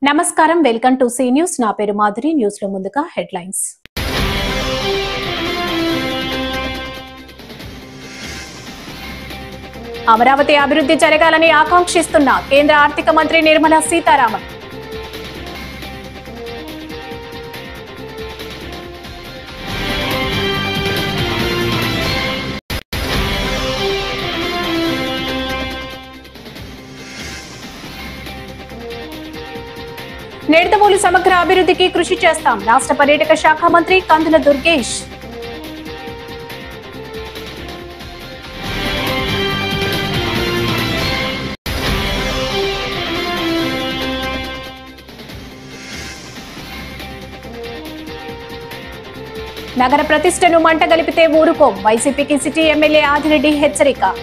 నమస్కారం welcome to C news నా పేరు మాధురి న్యూస్ లో ముందుగా హెడ్లైన్స్ అమరావతి అభివృద్ధి జరగాలని ఆకాంక్షిస్తున్న కేంద్ర ఆర్థిక మంత్రి నిర్మలా సీతారామన్ నిడదవోలు సమగ్ర అభివృద్ధికి కృషి చేస్తాం రాష్ట్ర పర్యాటక శాఖ మంత్రి కందుల దుర్గేష్ నగర ప్రతిష్టను మంటగలిపితే ఊరుకోం వైసీపీకి సిటీ ఎమ్మెల్యే ఆదిరెడ్డి హెచ్చరిక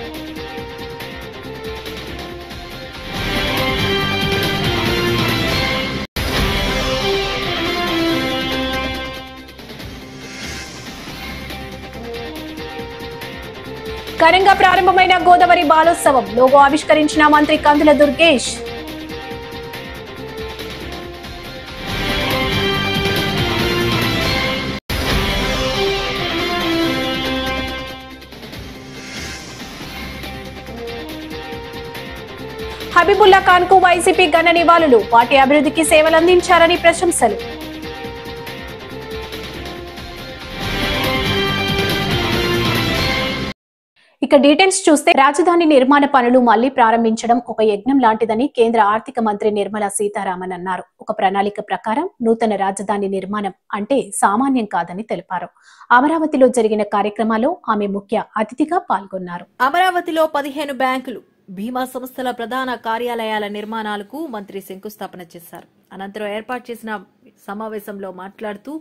ఘనంగా ప్రారంభమైన గోదావరి బాలోత్సవం లోగో ఆవిష్కరించిన మంత్రి కందుల దుర్గేష్ హబీబుల్లా ఖాన్ కు వైసీపీ ఘన నివాళులు పార్టీ అభివృద్ధికి సేవలందించారని ప్రశంసలు ఇక డీటెయిల్స్ చూస్తే రాజధాని నిర్మాణ పనులు మళ్లీ ప్రారంభించడం ఒక యజ్ఞం లాంటిదని కేంద్ర ఆర్థిక మంత్రి నిర్మలా సీతారామన్ అన్నారు. ఒక ప్రణాళిక ప్రకారం నూతన రాజధాని నిర్మాణం అంటే సామాన్యం కాదని తెలిపారు. అమరావతిలో జరిగిన కార్యక్రమాల్లో ఆమె ముఖ్య అతిథిగా పాల్గొన్నారు. అమరావతిలో 15 బ్యాంకులు, బీమా సంస్థల ప్రధాన కార్యాలయాల నిర్మాణాలకు మంత్రి శంకుస్థాపన చేశారు. అనంతరం ఏర్పాటు చేసిన సమావేశంలో మాట్లాడుతూ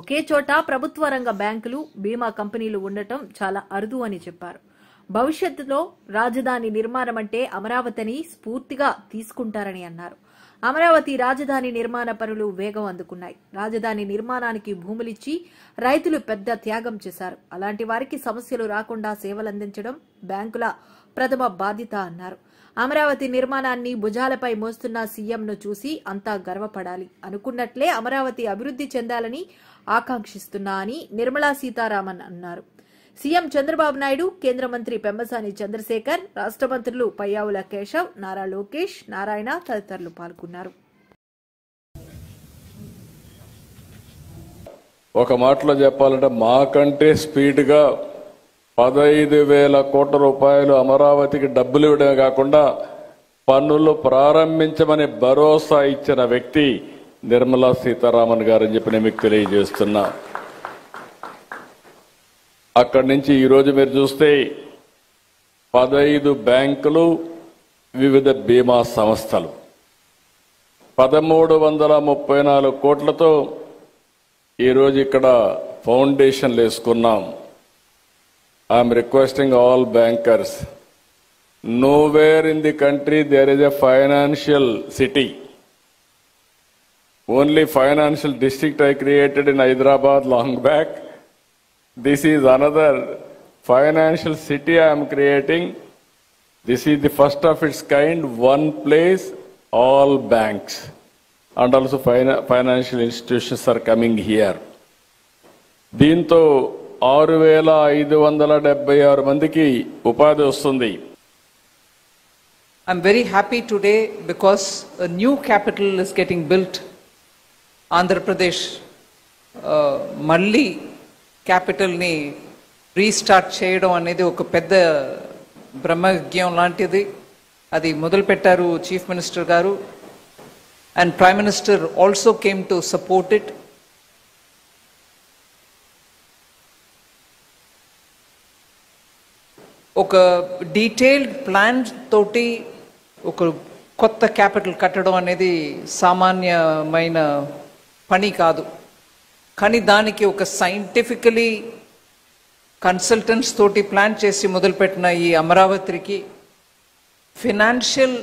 ఒకే చోట ప్రభుత్వ రంగ బ్యాంకులు, బీమా కంపెనీలు ఉండటం చాలా అరుదు అని చెప్పారు. భవిష్యత్తులో రాజధాని నిర్మాణం అంటే అమరావతిని స్ఫూర్తిగా తీసుకుంటారని అన్నారు. అమరావతి రాజధాని నిర్మాణ పనులు వేగం అందుకున్నాయి. రాజధాని నిర్మాణానికి భూములిచ్చి రైతులు పెద్ద త్యాగం చేశారు. అలాంటి వారికి సమస్యలు రాకుండా సేవలందించడం బ్యాంకుల ప్రథమ బాధ్యత అన్నారు. అమరావతి నిర్మాణాన్ని భుజాలపై మోస్తున్న సీఎంను చూసి అంతా గర్వపడాలి. అనుకున్నట్లే అమరావతి అభివృద్ధి చెందాలని ఆకాంక్షిస్తున్నా అని నిర్మలా సీతారామన్ అన్నారు. సీఎం చంద్రబాబు నాయుడు, కేంద్ర మంత్రి పెమ్మసాని చంద్రశేఖర్, రాష్ట్ర మంత్రులు పయ్యావుల కేశవ్, నారా లోకేష్, నారాయణ తదితరులు పాల్గొన్నారు. ఒక మాటలో చెప్పాలంటే మాకంటే స్పీడ్గా 15,000 కోట్ల రూపాయలు అమరావతికి డబ్బులు ఇవ్వడమే కాకుండా పన్నులు ప్రారంభించమని భరోసా ఇచ్చిన వ్యక్తి నిర్మలా సీతారామన్ గారని చెప్పి నేను మీకు తెలియజేస్తున్నా. అక్కడి నుంచి ఈరోజు మీరు చూస్తే 15 బ్యాంకులు, వివిధ బీమా సంస్థలు 1334 కోట్లతో ఈరోజు ఇక్కడ ఫౌండేషన్లు వేసుకున్నాం. I'm requesting all bankers, nowhere in the country there is a financial city. Only financial district I created in Hyderabad long back. This is another financial city I am creating. This is the first of its kind, one place, all banks and also financial institutions are coming here. దీంతో 6,576 మందికి ఉపాధి వస్తుంది. I'm very happy today because a new capital is getting built. Andhra Pradesh మళ్ళీ క్యాపిటల్ని restart చేయడం అనేది ఒక పెద్ద బ్రహ్మజ్ఞం లాంటిది. అది మొదలుపెట్టారు చీఫ్ మినిస్టర్ గారు. And prime minister also came to support it. ఒక డీటెయిల్డ్ ప్లాన్ తోటి ఒక కొత్త క్యాపిటల్ కట్టడం అనేది సామాన్యమైన పని కాదు. కానీ దానికి ఒక సైంటిఫికలీ కన్సల్టెంట్స్ తోటి ప్లాన్ చేసి మొదలుపెట్టిన ఈ అమరావతికి financial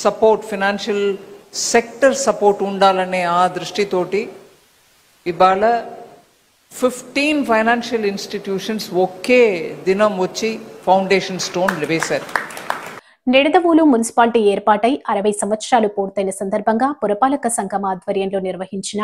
support, financial sector support ఉండాలనే ఆ దృష్టితోటి ఇవాళ 15 ఫైనాన్షియల్ ఇన్స్టిట్యూషన్స్ ఒకే దినం వచ్చి ఫౌండేషన్ స్టోన్ వేశారు. నిడదవోలు మున్సిపాలిటీ ఏర్పాటై 60 సంవత్సరాలు పూర్తయిన సందర్భంగా పురపాలక సంఘం ఆధ్వర్యంలో నిర్వహించిన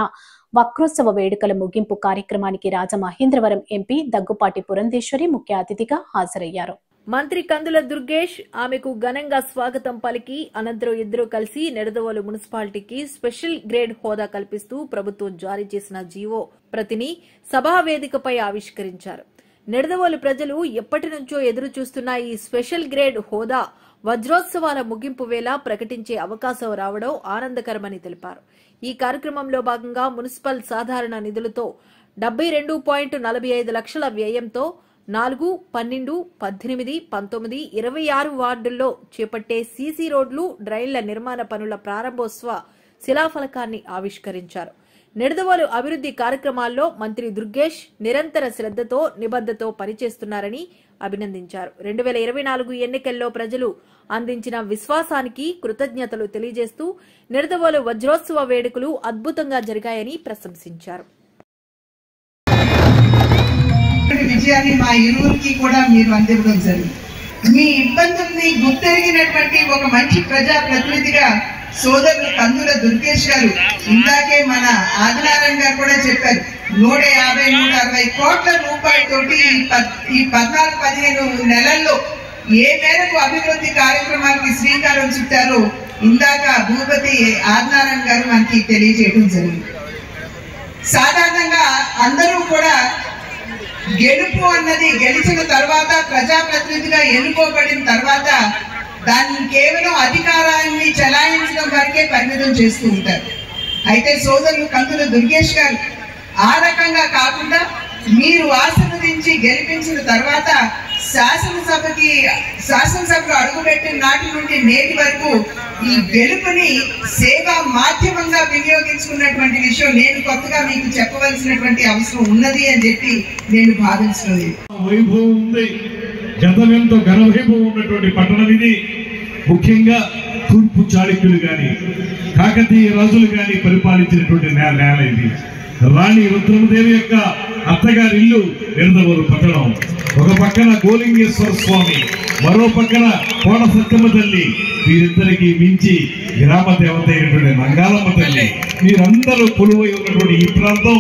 వక్రోత్సవ వేడుకల ముగింపు కార్యక్రమానికి రాజమహేంద్రవరం ఎంపీ దగ్గుపాటి పురంధేశ్వరి ముఖ్య అతిథిగా హాజరయ్యారు. మంత్రి కందుల దుర్గేష్ ఆమెకు ఘనంగా స్వాగతం పలికి అనంతరం ఇద్దరు కలిసి నిడదవోలు మున్సిపాలిటీకి స్పెషల్ గ్రేడ్ హోదా కల్పిస్తూ ప్రభుత్వం జారీ చేసిన జీవో ప్రతిని సభా వేదికపై ఆవిష్కరించారు. నిడదవోలు ప్రజలు ఎప్పటి నుంచో ఎదురు చూస్తున్న ఈ స్పెషల్ గ్రేడ్ హోదా వజ్రోత్సవాల ముగింపు వేళ ప్రకటించే అవకాశం రావడం ఆనందకరమని తెలిపారు. ఈ కార్యక్రమంలో భాగంగా మున్సిపల్ సాధారణ నిధులతో 72.45 లక్షల వ్యయంతో 4, 12, 18, 19, 26 వార్డుల్లో చేపట్టే సీసీ రోడ్లు, డ్రైన్ల నిర్మాణ పనుల ప్రారంభోత్సవ శిలాఫలకాన్ని ఆవిష్కరించారు. నిడదవోలు అభివృద్ది కార్యక్రమాల్లో మంత్రి దుర్గేష్ నిరంతర శ్రద్దతో నిబద్ధతో పనిచేస్తున్నారని అభినందించారు. 2024 ఎన్నికల్లో ప్రజలు అందించిన విశ్వాసానికి కృతజ్ఞతలు తెలియజేస్తూ నిడదవోలు వజ్రోత్సవ వేడుకలు అద్భుతంగా జరిగాయని ప్రశంసించారు. విజయాన్ని మా ఇరువురికి కూడా మీరు అందివ్వడం జరిగింది. మీ ఇబ్బందుల్ని గుర్తెరిగినటువంటి ఒక మంచి ప్రజా ప్రతినిధిగా సోదరులు కందుల దుర్గేష్ గారు, ఇందాకే మన ఆదినారాయణ గారు కూడా చెప్పారు, 150-160 కోట్ల రూపాయలతోటి ఈ 14-15 నెలల్లో ఏ మేరకు అభివృద్ధి కార్యక్రమాలకి శ్రీకారం చుట్టారో ఇందాక భూపతి ఆదినారాయణ గారు మనకి తెలియజేయడం జరిగింది. సాధారణంగా అందరూ కూడా గెలుపు అన్నది గెలిచిన తర్వాత, ప్రజాప్రతినిధిగా ఎన్నుకోబడిన తర్వాత దాన్ని కేవలం అధికారాన్ని చెలాయించడం వరకే పరిమితం చేస్తూ ఉంటారు. అయితే సోదరులు కందుల దుర్గేష్ గారు ఆ రకంగా కాకుండా మీరు ఆశీర్వదించి గెలిపించిన తర్వాత శాసనసభలో అడుగుపెట్టిన నాటి నుండి నేటి వరకు ఈ గెలుపుని సేవా మాధ్యమంగా వినియోగించుకున్నటువంటి విషయం నేను కొత్తగా మీకు చెప్పవలసినటువంటి అవసరం ఉన్నది అని చెప్పి నేను భావించలేదు. వైభవం ఉంది, గతం ఎంతో ఘనవైభవం ఉన్నటువంటి పట్టణం ఇది. ముఖ్యంగా తూర్పు చాళుక్యులు గాని కాకతీయ రాజులు గాని పరిపాలించినటువంటి నేల ఇది. రాణి రుద్రమదేవి యొక్క అత్తగారి ఇల్లు నిడదవోలు పట్టణం. ఒక పక్కన గోలింగేశ్వర స్వామి, మరో పక్కన కోట సత్యమ్మ తల్లి, వీరిద్దరికి మించి గ్రామ దేవత అయినటువంటి నంగాలమ్మ తల్లి, వీరందరూ కొలువై ఉన్నటువంటి ఈ ప్రాంతం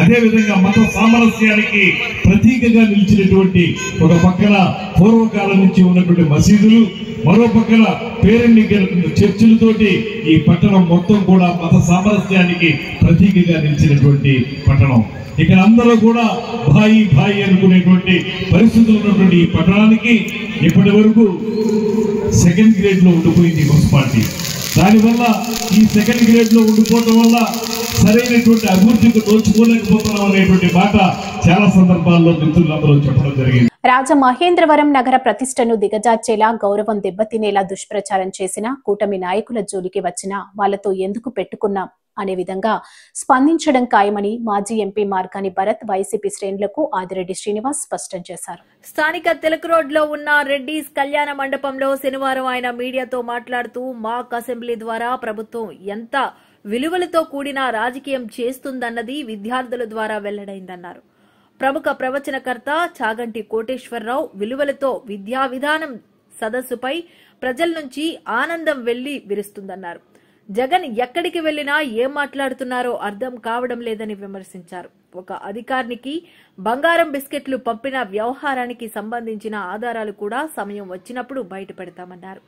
అదేవిధంగా మత సామరస్యానికి ప్రతీకగా నిలిచినటువంటి ఒక పక్కన పూర్వకాలం నుంచి ఉన్నటువంటి మసీదులు, మరో పక్కన పేరెన్ని చర్చిలతోటి ఈ పట్టణం మొత్తం కూడా మత సామరస్యానికి ప్రతీకగా నిలిచినటువంటి పట్టణం. ఇక్కడ అందరూ కూడా భాయి భాయి అనుకునేటువంటి పరిస్థితులు ఉన్నటువంటి ఈ పట్టణానికి ఇప్పటి వరకు సెకండ్ గ్రేడ్ లో ఉండిపోయింది మున్సిపాలిటీ. దానివల్ల ఈ సెకండ్ గ్రేడ్ లో ఉండిపోవడం వల్ల సరైనటువంటి అభివృద్ధికి దోచుకోలేకపోతున్నాం అనేటువంటి మాట చాలా సందర్భాల్లో మిత్రులందరూ చెప్పడం జరిగింది. రాజమహేంద్రవరం నగర ప్రతిష్టను దిగజార్చేలా, గౌరవం దెబ్బతినేలా దుష్ప్రచారం చేసిన కూటమి నాయకుల జోలికి వచ్చినా వాళ్లతో ఎందుకు పెట్టుకున్నాం అనే విధంగా స్పందించడం ఖాయమని మాజీ ఎంపీ మార్గాని భరత్ వైసీపీ శ్రేణులకు ఆదిరెడ్డి శ్రీనివాస్ స్పష్టం చేశారు. స్థానిక తిలక్ రోడ్ లో ఉన్న రెడ్డిస్ కళ్యాణ మండపంలో శనివారం ఆయన మీడియాతో మాట్లాడుతూ మాక్ అసెంబ్లీ ద్వారా ప్రభుత్వం ఎంత విలువలతో కూడిన రాజకీయం చేస్తుందన్నది విద్యార్థుల ద్వారా వెల్లడైందన్నారు. ప్రముఖ ప్రవచనకర్త చాగంటి కోటేశ్వరరావు విలువలతో విద్యా విధానం సదస్సుపై ప్రజల నుంచి ఆనందం వెళ్లి విరుస్తుందన్నారు. జగన్ ఎక్కడికి వెళ్లినా ఏం మాట్లాడుతున్నారో అర్థం కావడం లేదని విమర్శించారు. ఒక అధికారికి బంగారం బిస్కెట్లు పంపిన వ్యవహారానికి సంబంధించిన ఆధారాలు కూడా సమయం వచ్చినప్పుడు బయటపెడతామన్నారు.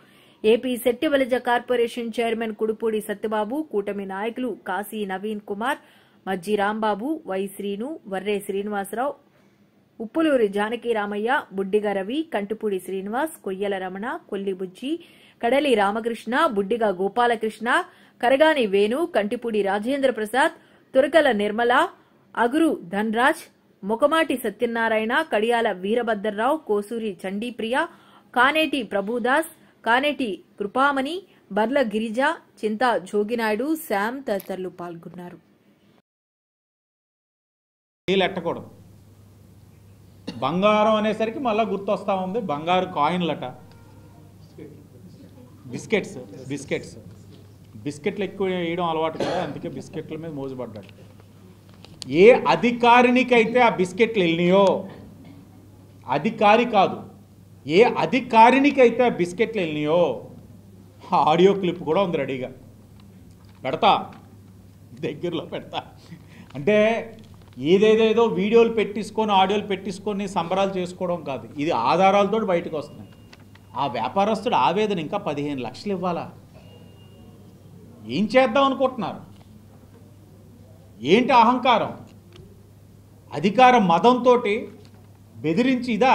AP Shettibalija corporation chairman Kudupudi Satyababu, కూటమి నాయకులు కాశీ నవీన్ కుమార్, మజ్జి రాంబాబు, వై శ్రీను, వర్రే శ్రీనివాసరావు, ఉప్పులూరి జానకి రామయ్య, బుడ్డిగా రవి, కంటిపూడి శ్రీనివాస్, కొయ్యల రమణ, కొల్లి బుజ్జి, కడలి రామకృష్ణ, బుడ్డిగా గోపాలకృష్ణ, కరగాని వేణు, కంటిపూడి రాజేంద్ర ప్రసాద్, తురకల నిర్మల, అగురు ధన్రాజ్, మొకమాటి సత్యనారాయణ, కడియాల వీరభద్రరావు, కోసూరి చండీప్రియ, కానేటి ప్రభుదాస్, కానేటి కృపామణి, బర్ల గిరిజ, చింతా జోగినాయుడు, శామ్ తదితరులు పాల్గొన్నారు. ఎట్టకూడదు, బంగారం అనేసరికి మళ్ళీ గుర్తొస్తా ఉంది బంగారు కాయిన్లట, బిస్కెట్లు ఎక్కువ వేయడం అలవాటు కదా, అందుకే బిస్కెట్ల మీద మోజుపడ్డాడు. ఏ అధికారినికైతే ఆ బిస్కెట్లు వెళ్ళినాయో, అధికారి కాదు ఏ అధికారినికి అయితే బిస్కెట్లు వెళ్ళినాయో ఆడియో క్లిప్ కూడా ఉంది రెడీగా, పెడతా, దగ్గరలో పెడతా. అంటే ఏదేదేదో వీడియోలు పెట్టించుకొని ఆడియోలు పెట్టించుకొని సంబరాలు చేసుకోవడం కాదు, ఇది ఆధారాలతో బయటకు వస్తున్నాయి. ఆ వ్యాపారస్తుడు ఆవేదన ఇంకా 15 లక్షలు ఇవ్వాలా? ఏం చేద్దాం అనుకుంటున్నారు? ఏంటి అహంకారం? అధికార మదంతో బెదిరించి ఇదా?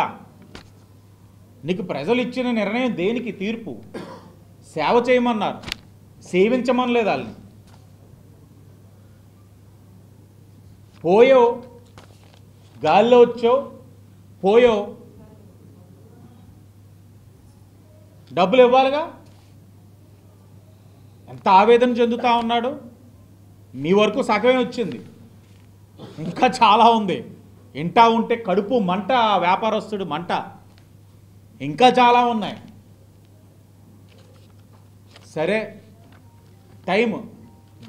నీకు ప్రజలు ఇచ్చిన నిర్ణయం దేనికి? తీర్పు సేవ చేయమన్నారు, సేవించమనలేదు వాళ్ళని. పోయో గాల్లో వచ్చో పోయో డబ్బులు ఇవ్వాలిగా. ఎంత ఆవేదన చెందుతా ఉన్నాడు. మీ వరకు సగమే వచ్చింది, ఇంకా చాలా ఉంది. ఇంటా ఉంటే కడుపు మంట, వ్యాపారస్తుడు మంట, ఇంకా చాలా ఉన్నాయి. సరే, టైం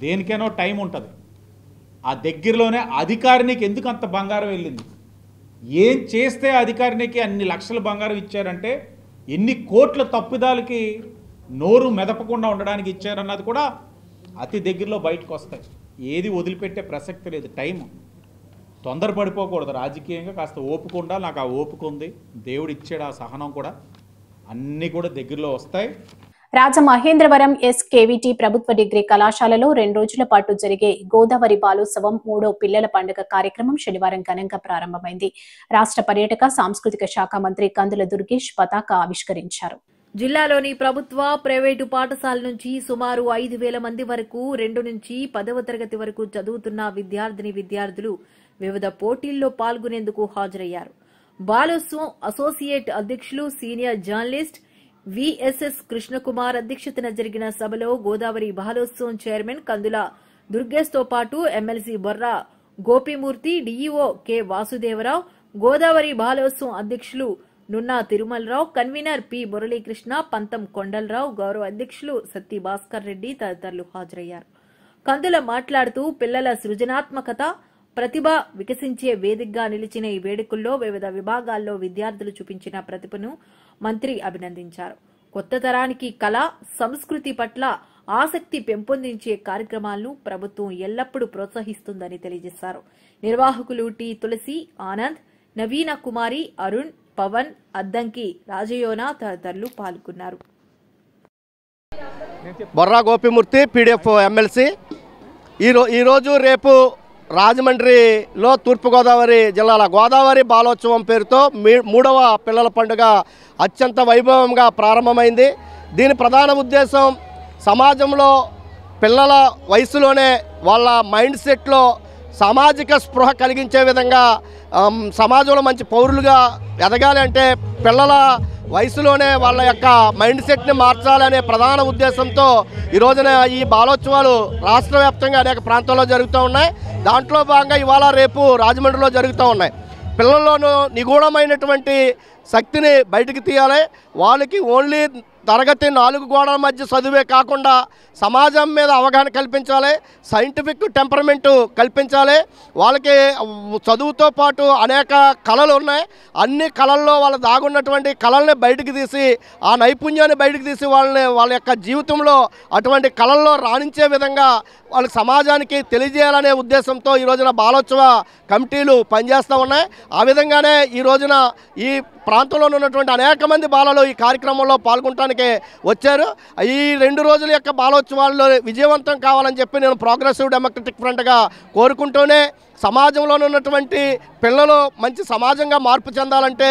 దేనికైనా టైం ఉంటుంది. ఆ దగ్గరలోనే అధికారికి ఎందుకు అంత బంగారం వెళ్ళింది? ఏం చేస్తే అధికారికి అన్ని లక్షల బంగారం ఇచ్చారంటే ఎన్ని కోట్ల తప్పిదాలకి నోరు మెదపకుండా ఉండడానికి ఇచ్చారన్నది కూడా అతి దగ్గరలో బయటకు వస్తాయి. ఏది వదిలిపెట్టే ప్రసక్తి లేదు. టైం తొందరపడిపోకూడదు. రాజకీయంగా కాస్త ఓపిక ఉండాలి. నాకు ఆ ఓపిక ఉంది, దేవుడు ఇచ్చాడు ఆ సహనం కూడా. అన్నీ కూడా దగ్గరలో వస్తాయి. రాజమహేంద్రవరం ఎస్కేవిటి ప్రభుత్వ డిగ్రీ కళాశాలలో 2 రోజుల పాటు జరిగే గోదావరి బాలోత్సవం 3వ పిల్లల పండుగ కార్యక్రమం శనివారం ఘనంగా ప్రారంభమైంది. రాష్ట్ర పర్యాటక సాంస్కృతిక శాఖ మంత్రి కందుల దుర్గేష్ పతాక ఆవిష్కరించారు. జిల్లాలోని ప్రభుత్వ, ప్రైవేటు పాఠశాల నుంచి సుమారు 5,000 మంది వరకు 2 నుంచి 10వ తరగతి వరకు చదువుతున్న విద్యార్థులు వివిధ పోటీల్లో పాల్గొనేందుకు హాజరయ్యారు. బాలోత్సవం అసోసియేట్ అధ్యక్షులు, సీనియర్ జర్నలిస్ట్ విఎస్ఎస్ కృష్ణకుమార్ అధ్యక్షతన జరిగిన సభలో గోదావరి బాలోత్సవం చైర్మన్ కందుల దుర్గేష్ తో పాటు MLC Borra Gopimurthy, DEO K Vasudevarao, Godavari Balotsavam అధ్యక్షులు నున్నా తిరుమలరావు, కన్వీనర్ పి మురళీకృష్ణ, పంతం కొండలరావు, గౌరవ అధ్యక్షులు సత్తి భాస్కర్ రెడ్డి తదితరులు హాజరయ్యారు. కందుల మాట్లాడుతూ పిల్లల సృజనాత్మకత, ప్రతిభ వికసించే వేదికగా నిలిచిన ఈ వేడుకల్లో వివిధ విభాగాల్లో విద్యార్థులు చూపించిన ప్రతిభను మంత్రి అభినందించారు. కొత్త తరానికి కళ, సంస్కృతి పట్ల ఆసక్తి పెంపొందించే కార్యక్రమాలను ప్రభుత్వం ఎల్లప్పుడూ ప్రోత్సహిస్తుందని తెలియజేశారు. నిర్వాహకులు టి తులసి, ఆనంద్, నవీన కుమారి, అరుణ్, పవన్, అద్దంకి, రాజయోన తదితరులు పాల్గొన్నారు. Borra Gopi Murthy, PDF MLC. ఈరోజు రేపు రాజమండ్రిలో తూర్పుగోదావరి జిల్లాల గోదావరి బాలోత్సవం పేరుతో 3వ పిల్లల పండుగ అత్యంత వైభవంగా ప్రారంభమైంది. దీని ప్రధాన ఉద్దేశం సమాజంలో పిల్లల వయసులోనే వాళ్ళ మైండ్ సెట్లో సామాజిక స్పృహ కలిగించే విధంగా సమాజంలో మంచి పౌరులుగా ఎదగాలి అంటే పిల్లల వయసులోనే వాళ్ళ యొక్క మైండ్ సెట్ని మార్చాలనే ప్రధాన ఉద్దేశంతో ఈ రోజున ఈ బాలోత్సవాలు రాష్ట్ర వ్యాప్తంగా అనేక ప్రాంతాల్లో జరుగుతూ ఉన్నాయి. దాంట్లో భాగంగా ఇవాళ రేపు రాజమండ్రిలో జరుగుతూ ఉన్నాయి. పిల్లల్లోనూ నిగూఢమైనటువంటి శక్తిని బయటికి తీయాలి. వాళ్ళకి ఓన్లీ తరగతి 4 గోడల మధ్య చదువే కాకుండా సమాజం మీద అవగాహన కల్పించాలి, సైంటిఫిక్ టెంపర్మెంటు కల్పించాలి. వాళ్ళకి చదువుతో పాటు అనేక కళలు ఉన్నాయి. అన్ని కళల్లో వాళ్ళు దాగున్నటువంటి కళల్ని బయటికి తీసి, ఆ నైపుణ్యాన్ని బయటికి తీసి వాళ్ళ యొక్క జీవితంలో అటువంటి కళల్లో రాణించే విధంగా వాళ్ళకి సమాజానికి తెలియజేయాలనే ఉద్దేశంతో ఈ రోజున బాలోత్సవ కమిటీలు పనిచేస్తూ ఉన్నాయి. ఆ విధంగానే ఈ రోజున ఈ ప్రాంతంలో ఉన్నటువంటి అనేక మంది బాలలు ఈ కార్యక్రమంలో పాల్గొనడానికి వచ్చారు. ఈ 2 రోజుల యొక్క బాలోత్సవాల్లో విజయవంతం కావాలని చెప్పి నేను ప్రోగ్రెసివ్ డెమోక్రటిక్ ఫ్రంట్గా కోరుకుంటూనే సమాజంలో ఉన్నటువంటి పిల్లలు మంచి సమాజంగా మార్పు చెందాలంటే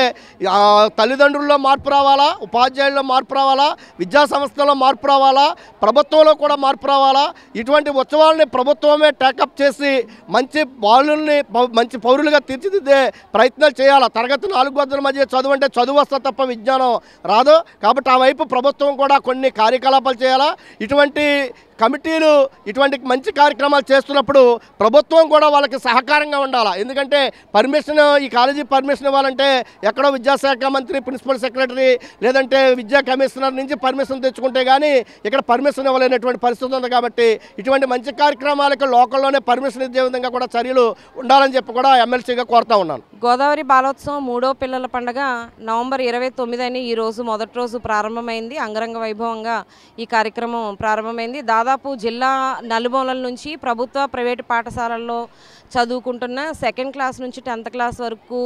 తల్లిదండ్రుల్లో మార్పు రావాలా, ఉపాధ్యాయుల్లో మార్పు రావాలా, విద్యా సంస్థల్లో మార్పు రావాలా, ప్రభుత్వంలో కూడా మార్పు రావాలా. ఇటువంటి ఉత్సవాలని ప్రభుత్వమే టేకప్ చేసి మంచి బాలుల్ని మంచి పౌరులుగా తీర్చిదిద్దే ప్రయత్నాలు చేయాలి. తరగతి 4 గోడల మధ్య చదువు అంటే చదువు వస్తే తప్ప విజ్ఞానం రాదు. కాబట్టి ఆ వైపు ప్రభుత్వం కూడా కొన్ని కార్యకలాపాలు చేయాలా. ఇటువంటి కమిటీలు ఇటువంటి మంచి కార్యక్రమాలు చేస్తున్నప్పుడు ప్రభుత్వం కూడా వాళ్ళకి సహకారంగా ఉండాలి. ఎందుకంటే పర్మిషన్, ఈ కాలేజీ పర్మిషన్ ఇవ్వాలంటే ఎక్కడో విద్యాశాఖ మంత్రి, ప్రిన్సిపల్ సెక్రటరీ లేదంటే విద్యా కమిషనర్ నుంచి పర్మిషన్ తెచ్చుకుంటే కానీ ఇక్కడ పర్మిషన్ ఇవ్వలేనటువంటి పరిస్థితి ఉంది. కాబట్టి ఇటువంటి మంచి కార్యక్రమాలకు లోకల్లోనే పర్మిషన్ ఇచ్చే విధంగా కూడా చర్యలు ఉండాలని చెప్పి కూడా ఎమ్మెల్సీగా కోరుతా ఉన్నాను. గోదావరి బాలోత్సవం 3వ పిల్లల పండుగ నవంబర్ 29 ఈరోజు మొదటి రోజు ప్రారంభమైంది. అంగరంగ వైభవంగా ఈ కార్యక్రమం ప్రారంభమైంది. దాదాపు జిల్లా నలుమూలల నుంచి ప్రభుత్వ ప్రైవేటు పాఠశాలల్లో చదువుకుంటున్న 2nd క్లాస్ నుంచి 10th క్లాస్ వరకు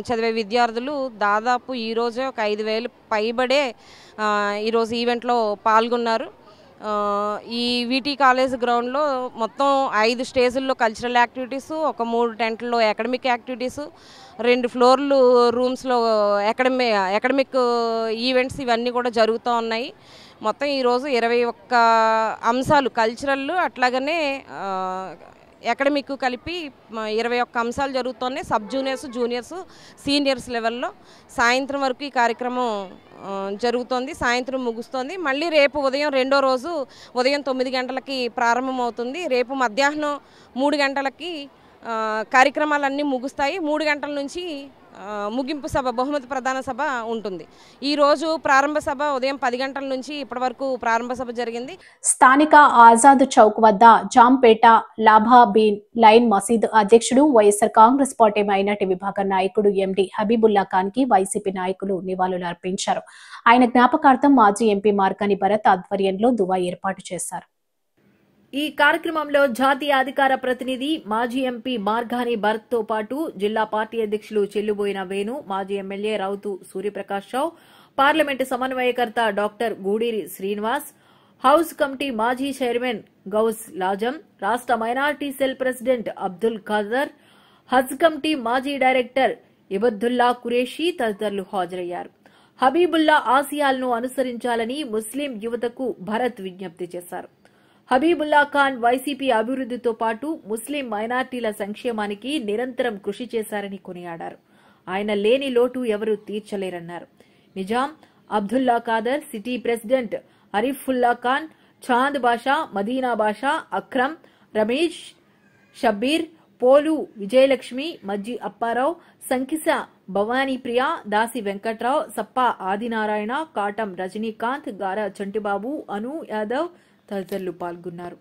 చదివే విద్యార్థులు దాదాపు ఈరోజే ఒక 5,000 పైబడే ఈరోజు ఈవెంట్లో పాల్గొన్నారు. ఈ వీటీ కాలేజ్ గ్రౌండ్లో మొత్తం 5 స్టేజుల్లో కల్చరల్ యాక్టివిటీసు, ఒక 3 టెంట్లో అకాడమిక్ యాక్టివిటీసు, 2 ఫ్లోర్లు రూమ్స్లో అకాడమిక్ ఈవెంట్స్ ఇవన్నీ కూడా జరుగుతూ ఉన్నాయి. మొత్తం ఈరోజు 21 అంశాలు కల్చరల్ అట్లాగనే అకాడమిక్ కలిపి 21 అంశాలు జరుగుతున్నాయి. సబ్ జూనియర్స్, జూనియర్స్, సీనియర్స్ లెవెల్లో సాయంత్రం వరకు ఈ కార్యక్రమం జరుగుతోంది. సాయంత్రం ముగుస్తుంది. మళ్ళీ రేపు ఉదయం రెండో రోజు ఉదయం 9 గంటలకి ప్రారంభమవుతుంది. రేపు మధ్యాహ్నం 3 గంటలకి కార్యక్రమాలన్నీ ముగుస్తాయి. 3 గంటల నుంచి ముగింపు సభ, బహుమతి ప్రదాన సభ ఉంటుంది. ఈరోజు ప్రారంభ సభ ఉదయం 10 గంటల నుంచి ఇప్పటి వరకు ప్రారంభ సభ జరిగింది. స్థానిక ఆజాద్ చౌక్ వద్ద జాంపేట లాభాబీన్ లైన్ మసీద్ అధ్యక్షుడు వైఎస్ఆర్ కాంగ్రెస్ పార్టీ మైనార్టీ విభాగ నాయకుడు ఎండి హబీబుల్లా ఖాన్ కి వైసీపీ నాయకులు నివాళులు అర్పించారు. ఆయన జ్ఞాపకార్థం మాజీ ఎంపీ మార్గాని భరత్ ఆధ్వర్యంలో దువా ఏర్పాటు చేశారు. ఈ కార్యక్రమంలో జాతీయ అధికార ప్రతినిధి మాజీ ఎంపీ మార్గాని భరత్ తో పాటు జిల్లా పార్టీ అధ్యక్షులు చెల్లుబోయిన వేణు, మాజీ ఎమ్మెల్యే రౌతు సూర్యప్రకాష్ రావు, పార్లమెంటు సమన్వయకర్త doctor Guduri Srinivas, house committee మాజీ చైర్మన్ గౌస్ లాజం, రాష్ట్ర minority cell president Abdul Khader, Haj committee మాజీ డైరెక్టర్ ఇబద్దుల్లా కురేషి తదితరులు హాజరయ్యారు. హబీబుల్లా ఆశయాలను అనుసరించాలని ముస్లిం యువతకు భరత్ విజ్ఞప్తి చేశారు. హబీబుల్లా ఖాన్ వైసీపీ అభివృద్దితో పాటు ముస్లిం మైనార్టీల సంక్షేమానికి నిరంతరం కృషి చేశారని కొనియాడారు. ఆయన లేని లోటు ఎవరూ తీర్చలేరన్నారు. నిజాం, అబ్దుల్లా ఖాదర్, సిటీ ప్రెసిడెంట్ అరీఫుల్లా ఖాన్, చాంద్ బాషా, మదీనా బాషా, అక్రమ్, రమేష్, షబ్బీర్, పోలు విజయలక్ష్మి, మజ్జి అప్పారావు, సంకిస భవానీప్రియ, దాసి వెంకట్రావు, సప్పా ఆదినారాయణ, కాటం రజనీకాంత్, గారా చంటిబాబు, అను యాదవ్ తదితరులు పాల్గొన్నారు.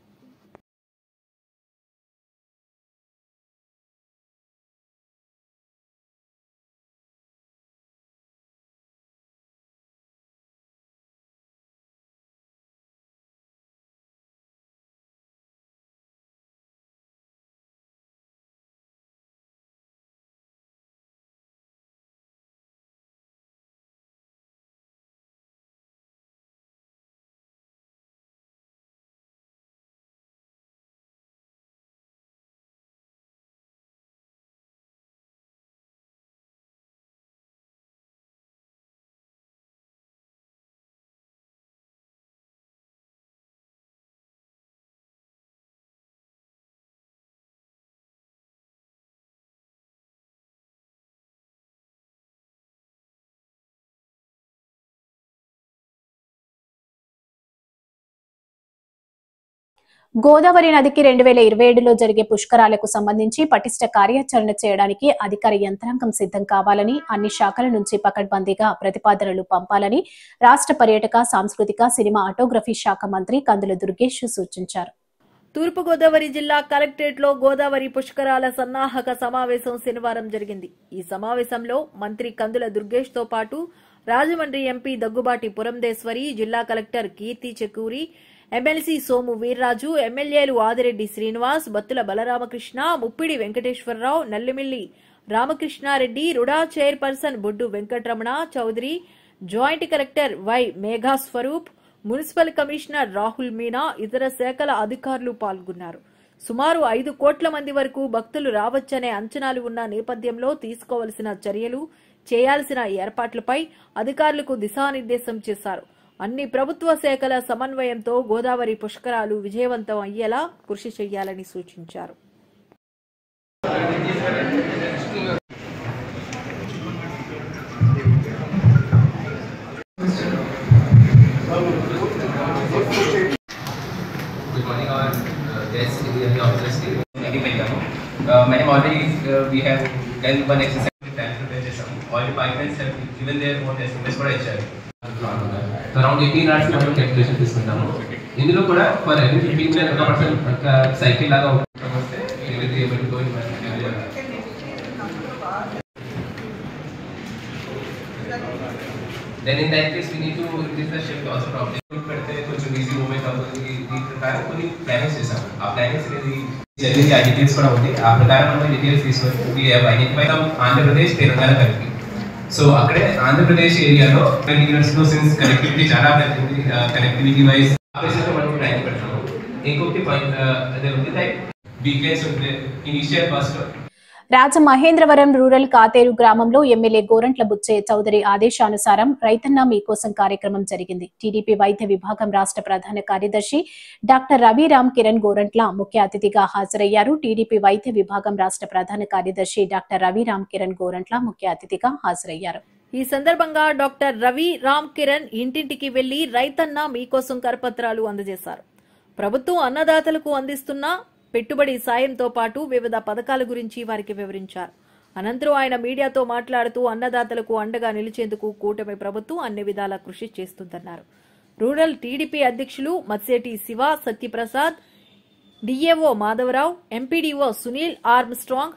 గోదావరి నదికి 2027లో జరిగే పుష్కరాలకు సంబంధించి పటిష్ట కార్యాచరణ చేయడానికి అధికార యంత్రాంగం సిద్ధం కావాలని, అన్ని శాఖల నుంచి పకడ్బందీగా ప్రతిపాదనలు పంపాలని రాష్ట్ర పర్యాటక, సాంస్కృతిక, సినిమా, ఆటోగ్రఫీ శాఖ మంత్రి కందుల దుర్గేష్ సూచించారు. తూర్పుగోదావరి జిల్లా కలెక్టరేట్ లో గోదావరి పుష్కరాల సన్నాహక సమావేశం శనివారం జరిగింది. ఈ సమావేశంలో మంత్రి కందుల దుర్గేష్ తో పాటు రాజమండ్రి ఎంపీ దగ్గుబాటి పురంధేశ్వరి, జిల్లా కలెక్టర్ కీర్తి చెక్కూరి, ఎమ్మెల్సీ సోము వీర్రాజు, ఎమ్మెల్యేలు Adireddy Srinivas, Bathula Balaramakrishna, Muppidi Venkateswararao, Nallamilli Ramakrishnareddy, RUDA chairperson Boddu Venkataramana Chowdary, joint collector Y Meghaswaroop, municipal commissioner Rahul Meena, ఇతర శాఖల అధికారులు పాల్గొన్నారు. సుమారు 5 కోట్ల మంది వరకు భక్తులు రావచ్చనే అంచనాలు ఉన్న నేపథ్యంలో తీసుకోవలసిన చర్యలు, చేయాల్సిన ఏర్పాట్లపై అధికారులకు దిశానిర్దేశం చేశారు. అన్ని ప్రభుత్వ శాఖల సమన్వయంతో గోదావరి పుష్కరాలు విజయవంతం అయ్యేలా కృషి చేయాలని సూచించారు. we have done one exercise with transfer చేసాము. Oil pipelines have given their own estimates కూడా ఇచ్చారు. అరౌండ్ 18 hours మనం క్యాలిక్యులేషన్ తీసుకుంటాము. ఇందులో కూడా ఫర్ ఎవ్రీ 15 minutes ఒక పర్సన్ ఒక సైకిల్ లాగా వస్తే then in that case we need to increase the shift also probably పెడితే కొంచెం ఈజీ మూవ్మెంట్ అవుతుంది. దీని ప్రకారం కొన్ని ప్లానింగ్స్ చేసాము. ఆ ప్లానింగ్స్ అనేది జరిగింది, ఆ డీటెయిల్స్ కూడా ఉంది. ఆ ప్రకారం మనం డీటెయిల్స్ తీసుకొని we have identified Andhra Pradesh Telangana కలిపి. సో అక్కడే ఆంధ్రప్రదేశ్ ఏరియాలో యూనివర్సిటీలో సిన్స్ కనెక్టివిటీ చాలా పెరిగింది. కనెక్టివిటీ వైజ్ ఆఫీసర్లో మనం ప్లాన్ పెడతాము. ఇంకొకటి పాయింట్ అదే ఉంది లైక్ వీకెండ్స్ ఉంటే initial first Rajamahendravaram rural Katheru గ్రామంలో ఎమ్మెల్యే గోరంట్ల బుచ్చయ్య చౌదరి ఆదేశానుసారం రైతన్న మీకోసం కార్యక్రమం జరిగింది. టీడీపీ వైద్య విభాగం రాష్ట్ర ప్రధాన కార్యదర్శి డాక్టర్ రవిరామ్ కిరణ్ గోరంట్ల ముఖ్య అతిథిగా హాజరయ్యారు. టీడీపీ వైద్య విభాగం రాష్ట్ర ప్రధాన కార్యదర్శి డాక్టర్ రవిరామ్ కిరణ్ గోరంట్ల ముఖ్య అతిథిగా హాజరయ్యారు. ఈ సందర్భంగా డాక్టర్ రవి రామ్ కిరణ్ ఇంటింటికి వెళ్లి రైతన్న మీకోసం కరపత్రాలు అందజేశారు. ప్రభుత్వం అన్నదాతలకు అందిస్తున్న పెట్టుబడి సాయంతో పాటు వివిధ పథకాల గురించి వారికి వివరించారు. అనంతరం ఆయన మీడియాతో మాట్లాడుతూ అన్నదాతలకు అండగా నిలిచేందుకు కూటమి ప్రభుత్వం అన్ని విధాలా కృషి చేస్తుందన్నారు. రూరల్ టీడీపీ అధ్యక్షులు Matseti Siva Satyaprasad, DAO Madhavarao, MPDO Sunil Armstrong,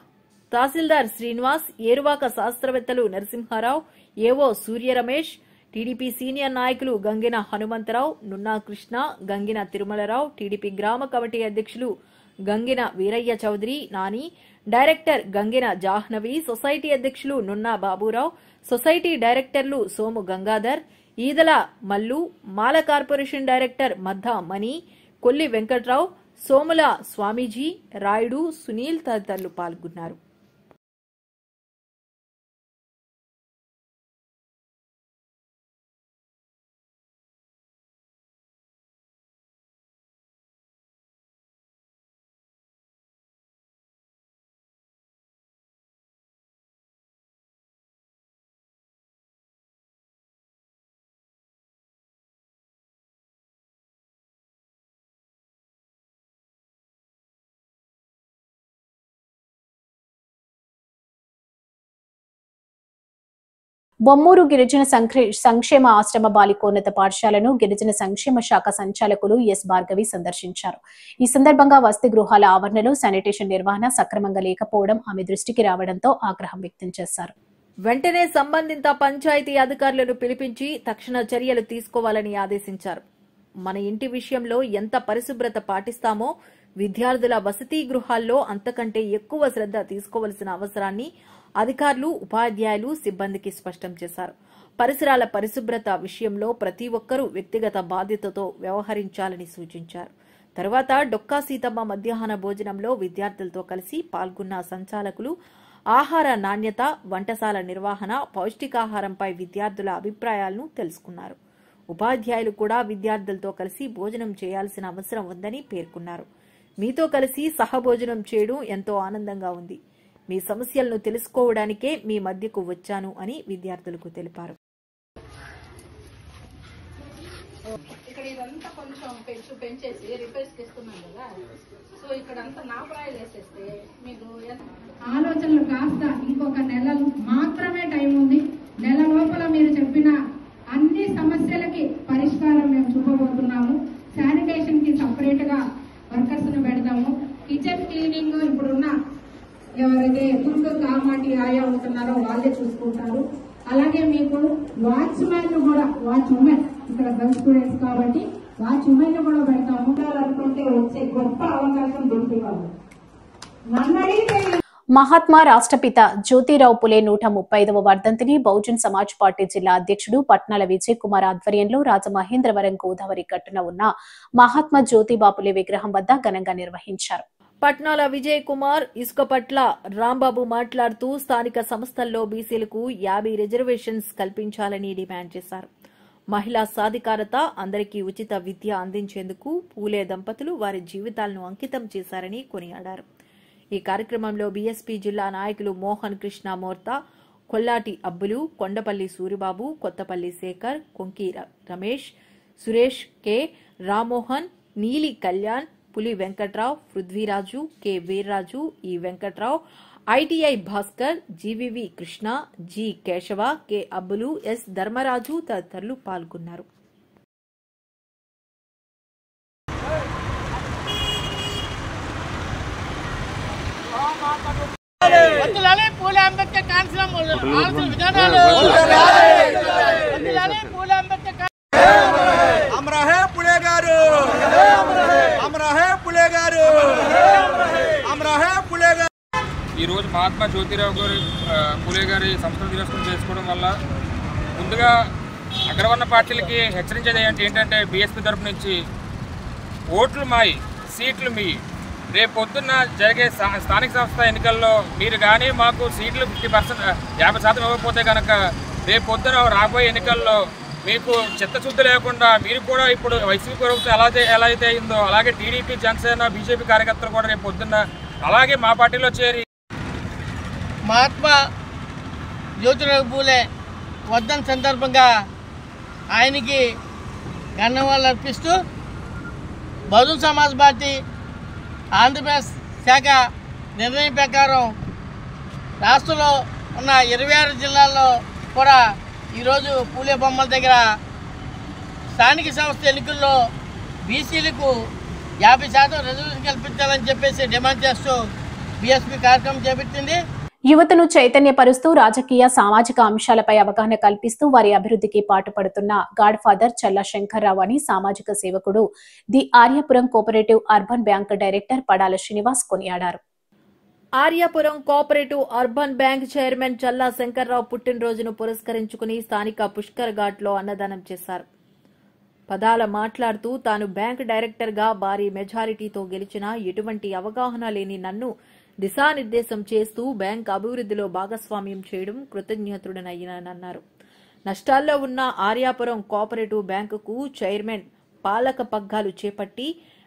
tahsildar Srinivas, Eruvaka శాస్త్రవేత్తలు Narasimharao, AO Surya Ramesh, TDP senior నాయకులు గంగిన హనుమంతరావు, నున్నా కృష్ణ, గంగిన తిరుమలరావు, టీడీపీ గ్రామ కమిటీ అధ్యక్షులు గంగిన వీరయ్య చౌదరి నాని, డైరెక్టర్ గంగిన జాహ్నవి, సొసైటీ అధ్యక్షులు నున్నా బాబురావు, సొసైటీ డైరెక్టర్లు సోము గంగాధర్, ఈదల మల్లు, మాల కార్పొరేషన్ డైరెక్టర్ మద్దా మణి, కొల్లి వెంకట్రావు, సోముల స్వామీజీ, రాయుడు, సునీల్ తదితరులు పాల్గొన్నారు. బొమ్మూరు గిరిజన సంక్షేమ ఆశ్రమ బాలికోన్నత పాఠశాలను గిరిజన సంక్షేమ శాఖ సంచాలకులు ఎస్ భార్గవి సందర్శించారు. ఈ సందర్భంగా వసతి గృహాల ఆవరణలో శానిటేషన్ నిర్వహణ సక్రమంగా లేకపోవడం ఆమె దృష్టికి రావడంతో ఆగ్రహం వ్యక్తం చేశారు. వెంటనే సంబంధిత పంచాయతీ అధికారులను పిలిపించి తక్షణ చర్యలు తీసుకోవాలని ఆదేశించారు. మన ఇంటి విషయంలో ఎంత పరిశుభ్రత పాటిస్తామో విద్యార్థుల వసతి గృహాల్లో అంతకంటే ఎక్కువ శ్రద్ధ తీసుకోవలసిన అవసరాన్ని అధికారులు, ఉపాధ్యాయులు, సిబ్బందికి స్పష్టం చేశారు. పరిసరాల పరిశుభ్రత విషయంలో ప్రతి ఒక్కరూ వ్యక్తిగత బాధ్యతతో వ్యవహరించాలని సూచించారు. తర్వాత డొక్కా సీతమ్మ మధ్యాహ్న భోజనంలో విద్యార్థులతో కలిసి పాల్గొన్న సంచాలకులు ఆహార నాణ్యత, వంటశాల నిర్వహణ, పౌష్టికాహారంపై విద్యార్థుల అభిప్రాయాలను తెలుసుకున్నారు. ఉపాధ్యాయులు కూడా విద్యార్థులతో కలిసి భోజనం చేయాల్సిన అవసరం ఉందని పేర్కొన్నారు. మీతో కలిసి సహభోజనం చేయడం ఎంతో ఆనందంగా ఉంది. మీ సమస్యలను తెలుసుకోవడానికే మీ మధ్యకు వచ్చాను అని విద్యార్థులకు తెలిపారు. ఇక్కడ ఇదంతా కొంచెం పెంచేసి రిపేర్స్కి ఇస్తున్నాం కదా, సో ఇక్కడంతా నాపరాయిలు వేసేస్తే మీకు ఆలోచనలు కాస్త ఇంకొక నెల మాత్రమే టైం ఉంది. నెల లోపల మీరు చెప్పిన అన్ని సమస్యలకి పరిష్కారం మేము చూపబోతున్నాము. శానిటేషన్ కి సపరేట్ గా వర్కర్స్ ను పెడతాము. కిచెన్ క్లీనింగ్ ఇప్పుడున్న ఎవరైతే ఫుడ్ కామాటి ఆయా ఉంటున్నారో వాళ్ళే చూసుకుంటారు. అలాగే మీకు వాచ్మెన్ కూడా, వాచ్ ఉమెన్ ఇక్కడ గర్ల్స్ స్టూడెంట్స్ కాబట్టి వాచ్ ఉమెన్ కూడా పెడతాము. అనుకుంటే వచ్చే గొప్ప అవకాశం దొరికివాళ్ళు. మహాత్మా రాష్ట్రపిత జ్యోతిరావు పులే 135వ వర్ధంతిని బహుజన్ సమాజ్ పార్టీ జిల్లా అధ్యక్షుడు పట్నాల విజయ్ కుమార్ ఆధ్వర్యంలో రాజమహేంద్రవరం గోదావరి గట్టున ఉన్న మహాత్మా జ్యోతిబా పులే విగ్రహం వద్ద ఘనంగా నిర్వహించారు. పట్నాల విజయ్ కుమార్ ఇసుక పట్ల రాంబాబు మాట్లాడుతూ స్థానిక సంస్థల్లో బీసీలకు 50 రిజర్వేషన్స్ కల్పించాలని డిమాండ్ చేశారు. మహిళా సాధికారత, అందరికీ ఉచిత విద్య అందించేందుకు పూలే దంపతులు వారి జీవితాలను అంకితం చేశారని కొనియాడారు. ఈ కార్యక్రమంలో బీఎస్పీ జిల్లా నాయకులు Mohan Krishna Morta, Kollati Abbulu, Kondapalli Suribabu, Kothapalli Sekhar, Konki Ramesh, Suresh K, Rammohan, Neeli Kalyan, Puli Venkatrao, Prudhviraju, K Veerraju, E Venkatrao, ITI Bhaskar, GVV Krishna, G Kesava, K Abbulu, S Dharmaraju తదితరులు పాల్గొన్నారు. ఈరోజు మహాత్మా జ్యోతిరావు గారి పూలే గారి సంస్కరణ దినోత్సవం చేసుకోవడం వల్ల ముందుగా అగ్రవర్ణ పార్టీలకి హెచ్చరించేది ఏంటంటే బీఎస్పీ తరపు నుంచి ఓట్లు మాయి సీట్లు మీ రేపు పొద్దున్న జరిగే స్థానిక సంస్థ ఎన్నికల్లో మీరు కానీ మాకు సీట్లు 50% ఇవ్వకపోతే కనుక రేపు పొద్దున రాబోయే ఎన్నికల్లో మీకు చిత్తశుద్ధి లేకుండా మీరు కూడా ఇప్పుడు వైసీపీ ప్రభుత్వం ఎలా అయితే అయిందో అలాగే టీడీపీ, జనసేన, బీజేపీ కార్యకర్తలు కూడా రేపు పొద్దున్న అలాగే మా పార్టీలో చేరి మహాత్మా జ్యోతిరావు పూలే వర్ధన్ సందర్భంగా ఆయనకి ఘననివాళులు అర్పిస్తూ బహుజన్ సమాజ్ పార్టీ ఆంధ్రప్రదేశ్ శాఖ నిర్ణయం ప్రకారం రాష్ట్రంలో ఉన్న 26 జిల్లాల్లో కూడా ఈరోజు పూలే బొమ్మల దగ్గర స్థానిక సంస్థ ఎన్నికల్లో బీసీలకు 50% రిజర్వేషన్ కల్పించాలని చెప్పేసి డిమాండ్ చేస్తూ బీఎస్పీ కార్యక్రమం చేపట్టింది. యువతను చైతన్యపరుస్తూ రాజకీయ సామాజిక అంశాలపై అవగాహన కల్పిస్తూ వారి అభివృద్ధికి పాటుపడుతున్న గాడ్ ఫాదర్ చల్లా శంకర్రావు అని సామాజిక సేవకుడు the Aryapuram cooperative urban bank director Padala Srinivas కొనియాడారు. Aryapuram cooperative urban bank chairman Challa Sankararao పుట్టినరోజును పురస్కరించుకుని స్థానిక పుష్కర్ ఘాట్ లో అన్నదానం చేశారు. పదాల మాట్లాడుతూ తాను బ్యాంక్ డైరెక్టర్ గా భారీ మెజారిటీతో గెలిచినా ఎటువంటి అవగాహన లేని నన్ను దిశానిర్దేశం చేస్తూ బ్యాంక్ అభివృద్ధిలో భాగస్వామ్యం చేయడం కృతజ్ఞతుడనయ్యానన్నారు. నష్టాల్లో ఉన్న ఆర్యాపురం కోఆపరేటివ్ బ్యాంకుకు చైర్మన్ పాలక పగ్గాలు చేపట్టి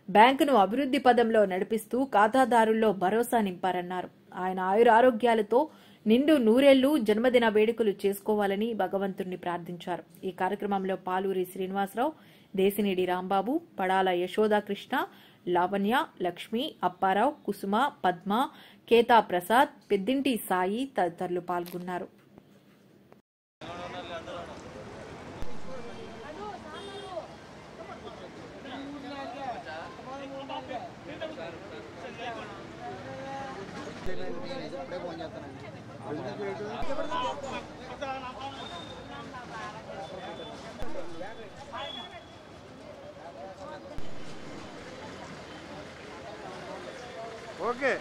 బ్యాంకును అభివృద్ది పదంలో నడిపిస్తూ ఖాతాదారుల్లో భరోసా నింపారన్నారు. ఆయన ఆయురారోగ్యాలతో నిండు నూరేళ్లు జన్మదిన వేడుకలు చేసుకోవాలని భగవంతుణ్ణి ప్రార్థించారు. ఈ కార్యక్రమంలో పాలూరి శ్రీనివాసరావు, దేశినేడి రాంబాబు, పడాల యశోదాకృష్ణ, లావణ్య, లక్ష్మి, అప్పారావు, కుసుమ, పద్మ, కేతా ప్రసాద్, పెద్దింటి సాయి తదితరులు పాల్గొన్నారు. ఓకే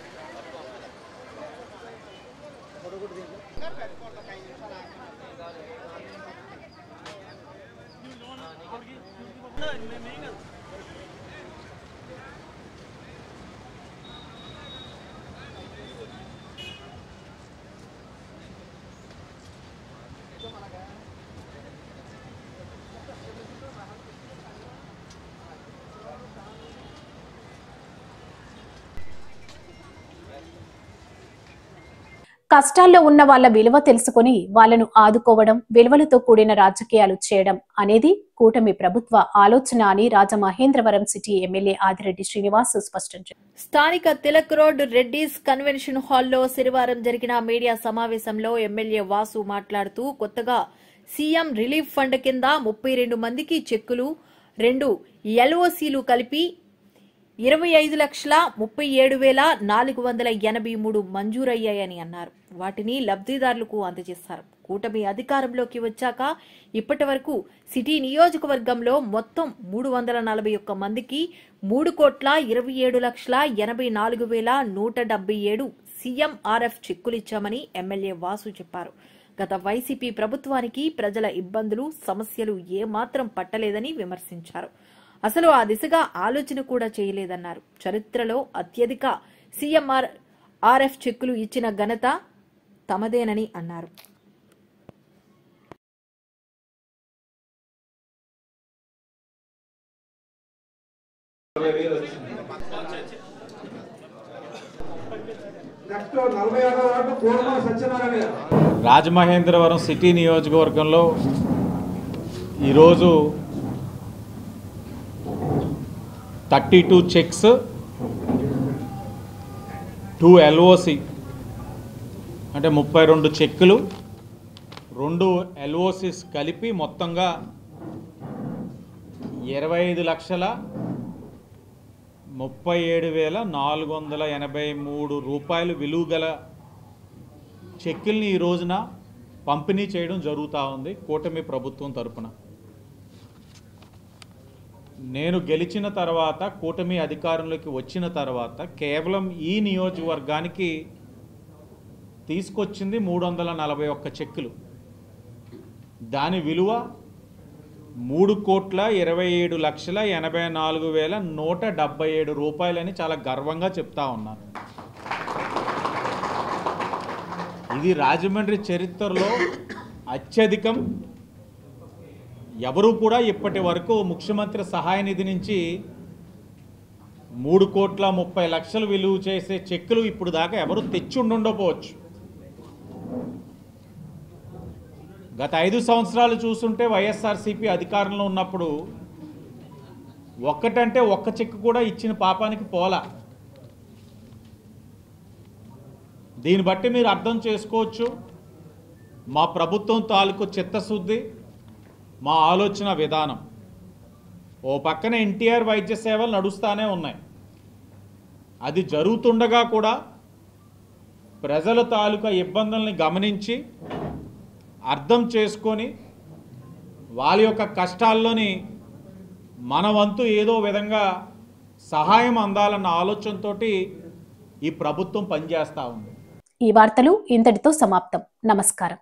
కష్టాల్లో ఉన్న వాళ్ళ విలువ తెలుసుకుని వాళ్ళను ఆదుకోవడం, విలువలతో కూడిన రాజకీయాలు చేయడం అనేది కూటమి ప్రభుత్వ ఆలోచన అని రాజమహేంద్రవరం సిటీ ఎమ్మెల్యే ఆదిరెడ్డి శ్రీనివాస్ స్పష్టం చేశారు. స్థానిక తిలక్ రోడ్ రెడ్డిస్ కన్వెన్షన్ హాల్లో శనివారం జరిగిన మీడియా సమావేశంలో ఎమ్మెల్యే వాసు మాట్లాడుతూ కొత్తగా సీఎం రిలీఫ్ ఫండ్ కింద 32 మందికి చెక్కులు, 2 ఎల్ఓసీలు కలిపి 25,37,483 మంజూరయ్యాయని అన్నారు. వాటిని లబ్ధిదారులకు అందజేశారు. కూటమి అధికారంలోకి వచ్చాక ఇప్పటి వరకు సిటీ నియోజకవర్గంలో మొత్తం 341 మందికి 3,27,84,177 సీఎంఆర్ఎఫ్ చెక్కులిచ్చామని ఎమ్మెల్యే వాసు చెప్పారు. గత వైసీపీ ప్రభుత్వానికి ప్రజల ఇబ్బందులు, సమస్యలు ఏమాత్రం పట్టలేదని విమర్శించారు. అసలు ఆ దిశగా ఆలోచన కూడా చేయలేదన్నారు. చరిత్రలో అత్యధిక సీఎంఆర్ఎఫ్ చెక్కులు ఇచ్చిన ఘనత తమదేనని అన్నారు. రాజమహేంద్రవరం సిటీ నియోజకవర్గంలో ఈరోజు 32 చెక్స్, 2 LOC అంటే 32 చెక్కులు 2 LOCs కలిపి మొత్తంగా 25,37,483 రూపాయలు విలువ గల చెక్కుల్ని ఈ రోజున పంపిణీ చేయడం జరుగుతూ ఉంది కూటమి ప్రభుత్వం తరపున. నేను గెలిచిన తర్వాత కూటమి అధికారంలోకి వచ్చిన తర్వాత కేవలం ఈ నియోజకవర్గానికి తీసుకొచ్చింది 341 చెక్కులు. దాని విలువ 3,27,84,177 రూపాయలని చాలా గర్వంగా చెప్తా ఉన్నాను. ఇది రాజమండ్రి చరిత్రలో అత్యధికం. ఎవరు కూడా ఇప్పటి వరకు ముఖ్యమంత్రి సహాయ నిధి నుంచి 3,30,00,000 విలువ చేసే చెక్కులు ఇప్పుడు దాకా ఎవరు తెచ్చి ఉండకపోవచ్చు. గత 5 సంవత్సరాలు చూస్తుంటే వైఎస్ఆర్సీపీ అధికారంలో ఉన్నప్పుడు ఒక్కటంటే ఒక్క చెక్కు కూడా ఇచ్చిన పాపానికి పోలా. దీన్ని బట్టి మీరు అర్థం చేసుకోవచ్చు మా ప్రభుత్వం తాలూకు చిత్తశుద్ధి, మా ఆలోచన విధానం. ఓ పక్కన ఎన్టీఆర్ వైద్య సేవలు నడుస్తూనే ఉన్నాయి. అది జరుగుతుండగా కూడా ప్రజల తాలూకా ఇబ్బందుల్ని గమనించి అర్థం చేసుకొని వాళ్ళ యొక్క కష్టాల్లోని మన వంతు ఏదో విధంగా సహాయం అందాలన్న ఆలోచనతోటి ఈ ప్రభుత్వం పనిచేస్తూ ఉంది. ఈ వార్తలు ఇంతటితో సమాప్తం. నమస్కారం.